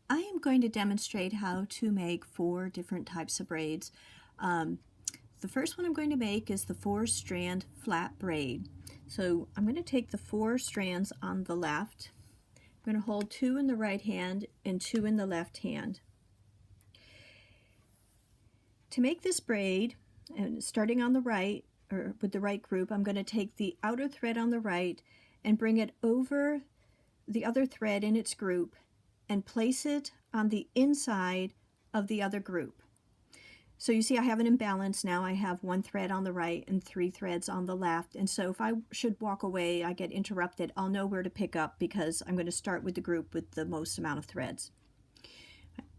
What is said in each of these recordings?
I am going to demonstrate how to make 4 different types of braids. The first one I'm going to make is the 4-strand flat braid. So I'm going to take the 4 strands on the left. I'm going to hold 2 in the right hand and 2 in the left hand. To make this braid, and starting on the right, or with the right group, I'm going to take the outer thread on the right and bring it over the other thread in its group and place it on the inside of the other group. So you see I have an imbalance now. I have 1 thread on the right and 3 threads on the left, and so if I should walk away, I get interrupted, I'll know where to pick up because I'm going to start with the group with the most amount of threads.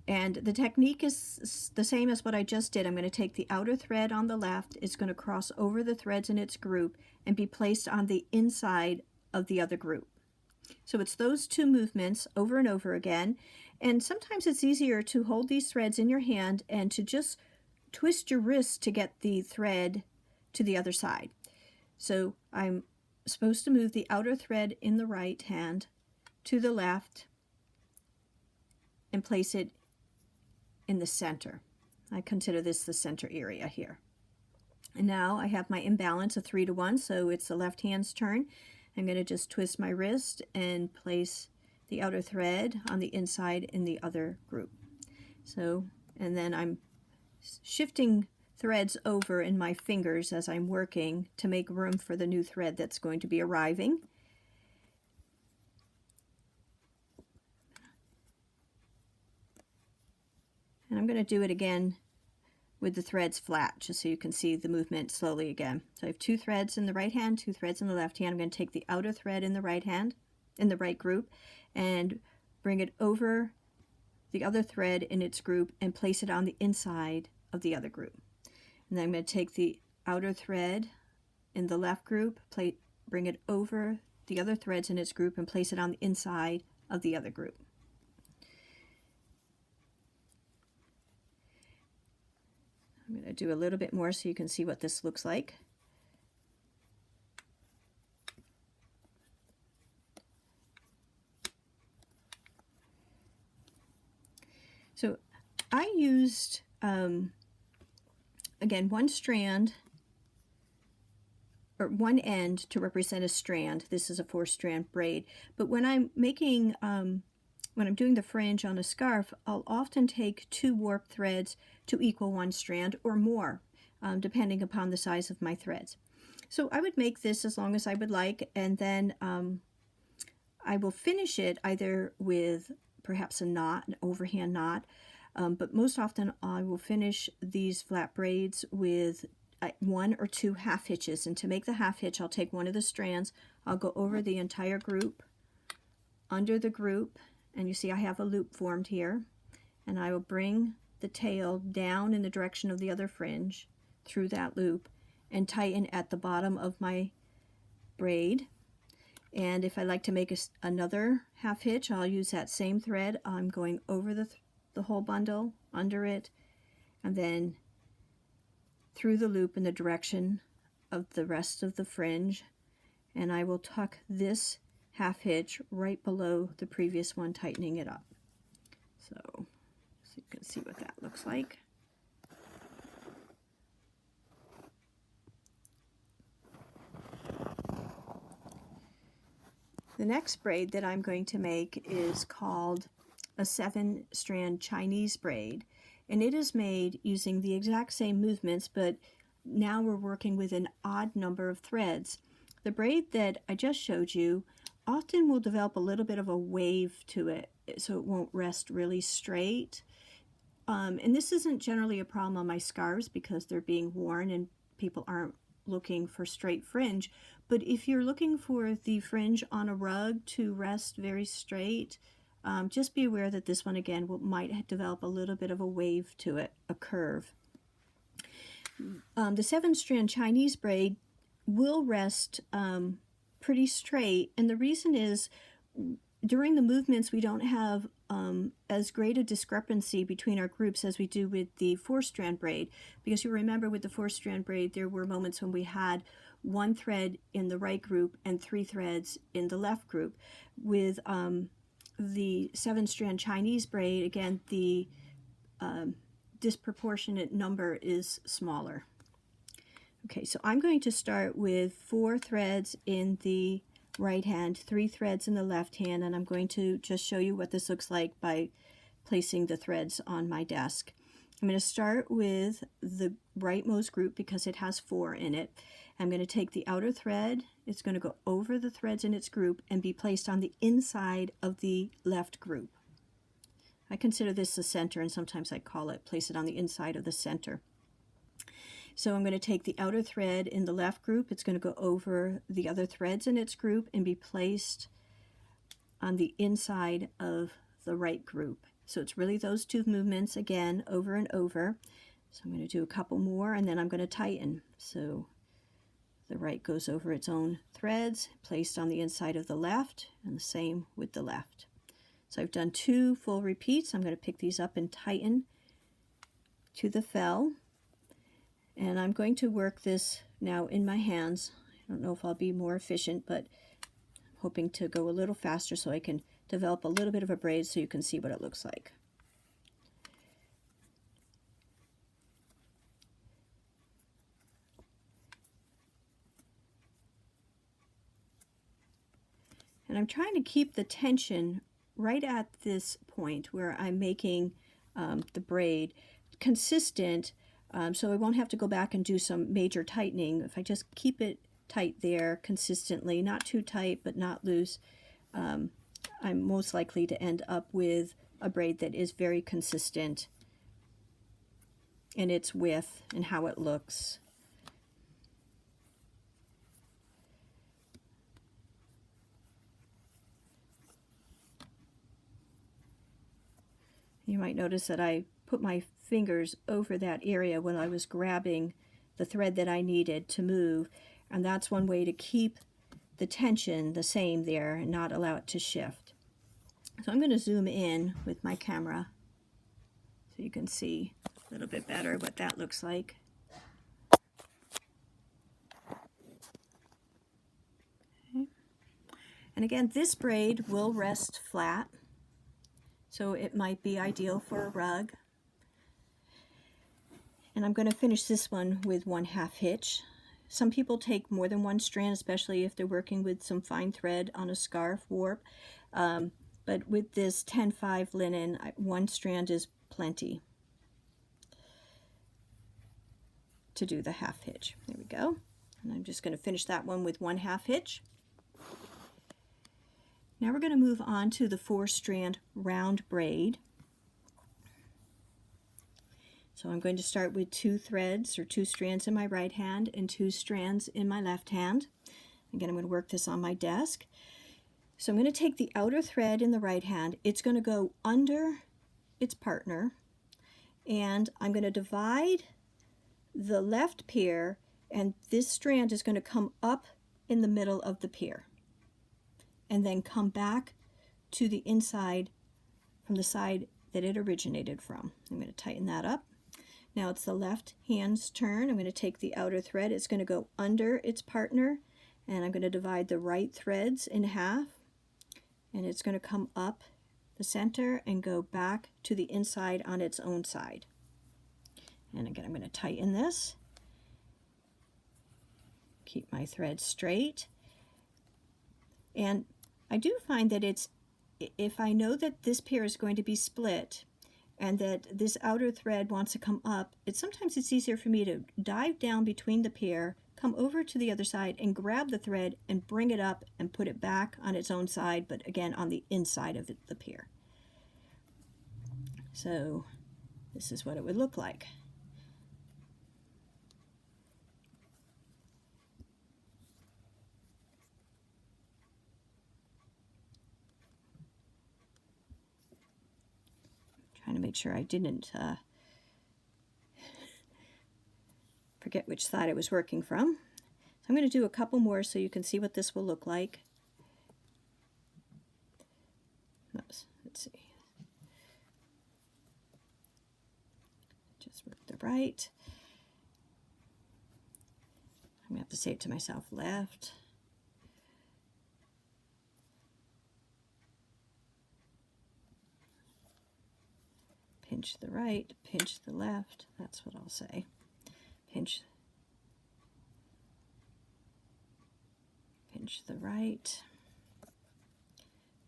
And the technique is the same as what I just did. I'm going to take the outer thread on the left, it's going to cross over the threads in its group and be placed on the inside of the other group. So it's those 2 movements over and over again, and sometimes it's easier to hold these threads in your hand and to just twist your wrist to get the thread to the other side. So I'm supposed to move the outer thread in the right hand to the left and place it in the center. I consider this the center area here. And now I have my imbalance of 3 to 1, so it's the left hand's turn. I'm going to just twist my wrist and place the outer thread on the inside in the other group. So, and then I'm shifting threads over in my fingers as I'm working to make room for the new thread that's going to be arriving. And I'm going to do it again with the threads flat, just so you can see the movement slowly again. So I have 2 threads in the right hand, 2 threads in the left hand. I'm going to take the outer thread in the right hand, in the right group, and bring it over the other thread in its group and place it on the inside of the other group. And then I'm going to take the outer thread in the left group, bring it over the other threads in its group and place it on the inside of the other group. I'm going to do a little bit more so you can see what this looks like. So I used, again, 1 strand, or 1 end to represent a strand. This is a 4-strand braid. But when I'm making, when I'm doing the fringe on a scarf, I'll often take 2 warp threads to equal 1 strand or more, depending upon the size of my threads. So I would make this as long as I would like, and then I will finish it either with perhaps a knot, an overhand knot, but most often I will finish these flat braids with 1 or 2 half hitches. And to make the half hitch, I'll take one of the strands, I'll go over the entire group, under the group, and you see I have a loop formed here, and I will bring the tail down in the direction of the other fringe through that loop and tighten at the bottom of my braid. And if I like to make another half hitch, I'll use that same thread. I'm going over the whole bundle, under it, and then through the loop in the direction of the rest of the fringe, and I will tuck this half hitch right below the previous one, tightening it up. So you can see what that looks like. The next braid that I'm going to make is called a 7-strand Chinese braid, and it is made using the exact same movements, but now we're working with an odd number of threads. The braid that I just showed you often will develop a little bit of a wave to it, so it won't rest really straight. And this isn't generally a problem on my scarves because they're being worn and people aren't looking for straight fringe. But if you're looking for the fringe on a rug to rest very straight, just be aware that this one again might develop a little bit of a wave to it, a curve. The 7-strand Chinese braid will rest pretty straight, and the reason is during the movements we don't have as great a discrepancy between our groups as we do with the 4-strand braid, because you remember with the 4-strand braid there were moments when we had 1 thread in the right group and 3 threads in the left group. With the 7-strand Chinese braid, again, the disproportionate number is smaller. Okay, so I'm going to start with 4 threads in the right hand, 3 threads in the left hand, and I'm going to just show you what this looks like by placing the threads on my desk. I'm going to start with the rightmost group because it has 4 in it. I'm going to take the outer thread, it's going to go over the threads in its group and be placed on the inside of the left group. I consider this the center, and sometimes I call it place it on the inside of the center. So I'm going to take the outer thread in the left group, it's going to go over the other threads in its group and be placed on the inside of the right group. So it's really those 2 movements again, over and over. So I'm going to do a couple more and then I'm going to tighten. So the right goes over its own threads, placed on the inside of the left, and the same with the left. So I've done 2 full repeats. I'm going to pick these up and tighten to the fell. And I'm going to work this now in my hands. I don't know if I'll be more efficient, but I'm hoping to go a little faster so I can develop a little bit of a braid so you can see what it looks like. And I'm trying to keep the tension right at this point where I'm making the braid consistent, so I won't have to go back and do some major tightening. If I just keep it tight there consistently, not too tight but not loose, I'm most likely to end up with a braid that is very consistent in its width and how it looks. You might notice that I put my fingers over that area when I was grabbing the thread that I needed to move, and that's one way to keep the tension the same there and not allow it to shift. So I'm going to zoom in with my camera so you can see a little bit better what that looks like. Okay. And again, this braid will rest flat, so it might be ideal for a rug. And I'm going to finish this one with 1/2 hitch. Some people take more than 1 strand, especially if they're working with some fine thread on a scarf warp. But with this 10/5 linen, 1 strand is plenty to do the 1/2 hitch. There we go. And I'm just going to finish that one with 1/2 hitch. Now we're going to move on to the 4-strand round braid. So I'm going to start with 2 threads or 2 strands in my right hand and 2 strands in my left hand. Again, I'm going to work this on my desk. So I'm going to take the outer thread in the right hand. It's going to go under its partner, and I'm going to divide the left pair, and this strand is going to come up in the middle of the pair and then come back to the inside from the side that it originated from. I'm going to tighten that up. Now it's the left hand's turn. I'm going to take the outer thread. It's going to go under its partner, and I'm going to divide the right threads in half, and it's going to come up the center and go back to the inside on its own side. And again, I'm going to tighten this. Keep my thread straight. And I do find that if I know that this pair is going to be split and that this outer thread wants to come up, sometimes it's easier for me to dive down between the pair, come over to the other side and grab the thread and bring it up and put it back on its own side, but again on the inside of the pair. So this is what it would look like. Trying to make sure I didn't forget which side I was working from. So I'm going to do a couple more so you can see what this will look like. Oops, let's see. Just work the right. I'm going to have to say it to myself, left, pinch the right, pinch the left, that's what I'll say. Pinch the right,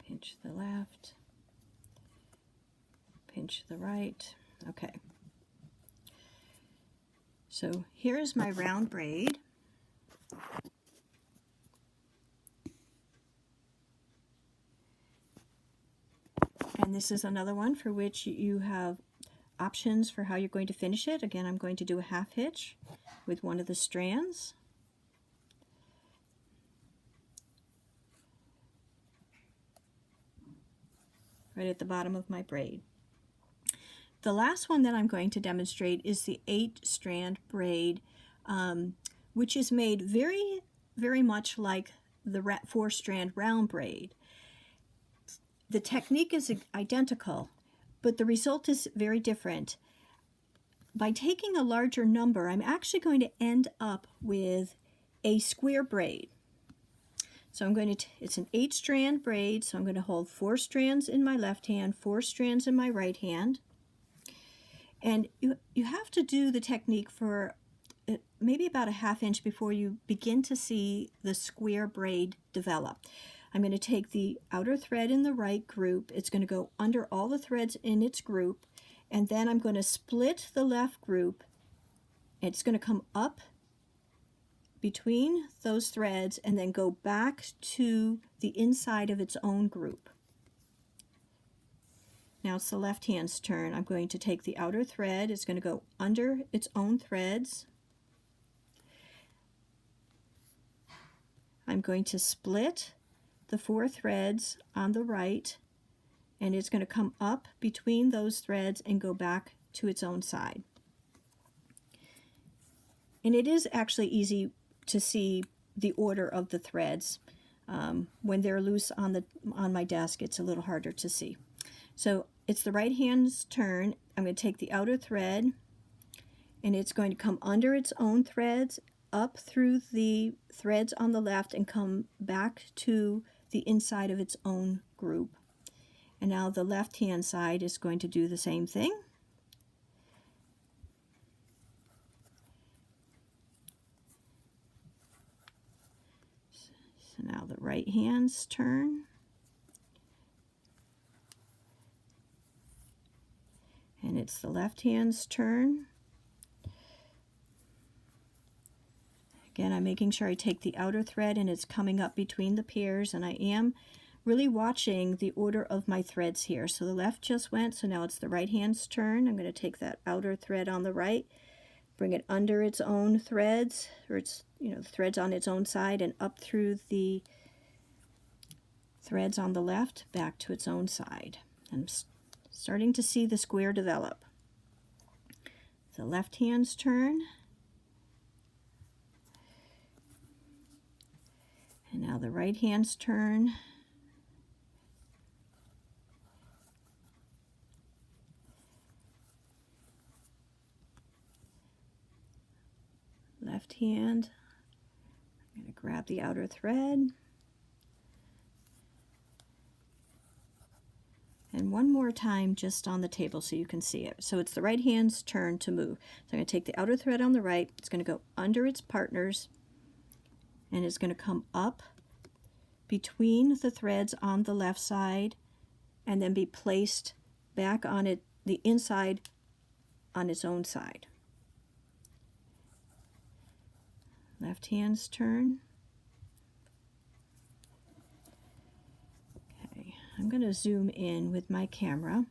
pinch the left, pinch the right. Okay. So here's my round braid. And this is another one for which you have options for how you're going to finish it. Again, I'm going to do a half hitch with one of the strands. Right at the bottom of my braid. The last one that I'm going to demonstrate is the 8-strand braid, which is made very, very much like the 4-strand round braid. The technique is identical, but the result is very different. By taking a larger number, I'm actually going to end up with a square braid. So I'm going to, it's an 8-strand braid, so I'm going to hold 4 strands in my left hand, 4 strands in my right hand. And you have to do the technique for maybe about a ½ inch before you begin to see the square braid develop. I'm going to take the outer thread in the right group. It's going to go under all the threads in its group, and then I'm going to split the left group. It's going to come up between those threads and then go back to the inside of its own group. Now it's the left hand's turn. I'm going to take the outer thread. It's going to go under its own threads. I'm going to split the 4 threads on the right, and it's going to come up between those threads and go back to its own side. And it is actually easy to see the order of the threads. When they're loose on my desk, it's a little harder to see. So it's the right hand's turn. I'm going to take the outer thread, and it's going to come under its own threads, up through the threads on the left, and come back to the inside of its own group. And now the left hand side is going to do the same thing. So now the right hand's turn. And it's the left hand's turn. Again, I'm making sure I take the outer thread and it's coming up between the pairs, and I am really watching the order of my threads here. So the left just went, so now it's the right hand's turn. I'm going to take that outer thread on the right, bring it under its own threads, or its, the threads on its own side, and up through the threads on the left, back to its own side. I'm starting to see the square develop. The left hand's turn. And now the right hand's turn. Left hand. I'm going to grab the outer thread. And one more time just on the table so you can see it. So it's the right hand's turn to move. So I'm going to take the outer thread on the right. It's going to go under its partners, and it's going to come up between the threads on the left side and then be placed back on it, the inside on its own side. Left hand's turn. Okay, I'm going to zoom in with my camera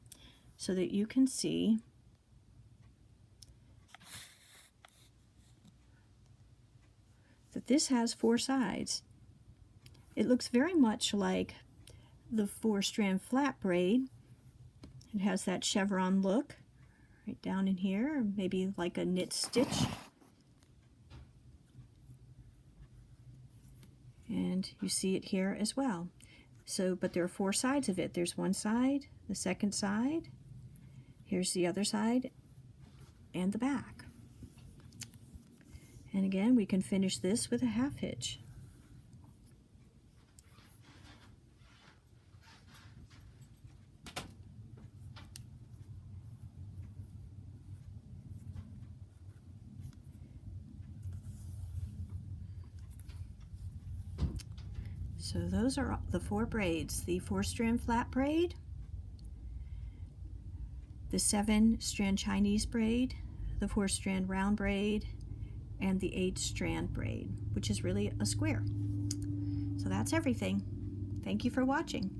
so that you can see that this has 4 sides. It looks very much like the 4-strand flat braid. It has that chevron look right down in here, or maybe like a knit stitch. And you see it here as well. So, but there are 4 sides of it. There's one side, the second side, here's the other side, and the back. And again, we can finish this with a half hitch. So those are the 4 braids: the 4-strand flat braid, the 7-strand Chinese braid, the 4-strand round braid, and the 8-strand braid, which is really a square. So that's everything. Thank you for watching.